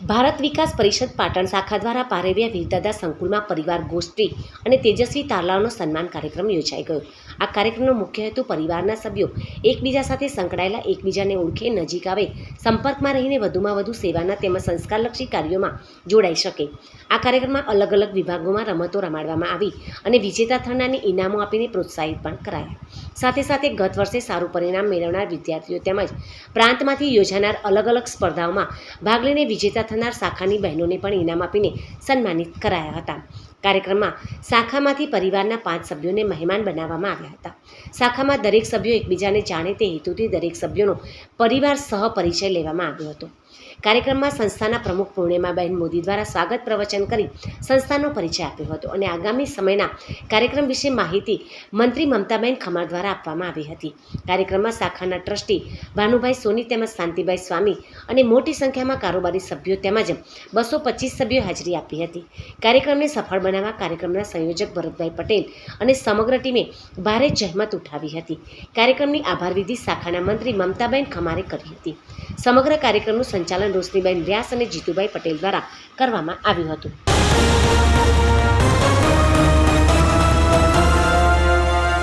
ભારત વિકાસ પરિષદ પાટણ શાખા દ્વારા પારેવિયા વીરદાદા સંકુલમાં પરિવાર ગોષ્ઠી અને તેજસ્વી તારલાઓનો સન્માન કાર્યક્રમ યોજાઈ ગયો. આ કાર્યક્રમનો મુખ્ય હેતુ પરિવારના સભ્યો એકબીજા સાથે સંકળાયેલા, એકબીજાને ઓળખે, નજીક આવે, સંપર્કમાં રહીને વધુમાં વધુ સેવાના તેમજ સંસ્કારલક્ષી કાર્યોમાં જોડાઈ શકે. આ કાર્યક્રમમાં અલગ અલગ વિભાગોમાં રમતો રમાડવામાં આવી અને વિજેતા થનારને ઇનામો આપીને પ્રોત્સાહિત પણ કરાયા. સાથે સાથે ગત વર્ષે સારું પરિણામ મેળવનાર વિદ્યાર્થીઓ તેમજ પ્રાંતમાંથી યોજાનાર અલગ અલગ સ્પર્ધાઓમાં ભાગ લઈને વિજેતા થનાર શાખાની બહેનોને પણ ઇનામ આપીને સન્માનિત કરાયા હતા. કાર્યક્રમમાં શાખામાંથી પરિવારના 5 સભ્યોને મહેમાન બનાવવામાં આવ્યા હતા. શાખામાં દરેક સભ્યો એકબીજાને જાણે તે હેતુથી દરેક સભ્યોનો પરિવાર સહ પરિચય લેવામાં આવ્યો હતો. કાર્યક્રમમાં સંસ્થાના પ્રમુખ પૂર્ણિમાબેન મોદી દ્વારા સ્વાગત પ્રવચન કરી સંસ્થાનો પરિચય આપ્યો હતો અને આગામી સમયના કાર્યક્રમ વિશે માહિતી મંત્રી મમતાબેન ખમાર દ્વારા આપવામાં આવી હતી. કાર્યક્રમમાં શાખાના ટ્રસ્ટી ભાનુભાઈ સોની તેમજ શાંતિભાઈ સ્વામી અને મોટી સંખ્યામાં કારોબારી સભ્યો તેમજ 225 સભ્યોએ હાજરી આપી હતી. કાર્યક્રમને સફળ બનાવવા કાર્યક્રમના સંયોજક ભરતભાઈ પટેલ અને સમગ્ર ટીમે ભારે જહેમત ઉઠાવી હતી. કાર્યક્રમની આભાર વિધિ શાખાના મંત્રી મમતાબેન ખમારે કરી હતી. સમગ્ર કાર્યક્રમનું સંચાલન રોશનીબેન વ્યાસ અને જીતુભાઈ પટેલ દ્વારા કરવામાં આવ્યું હતું.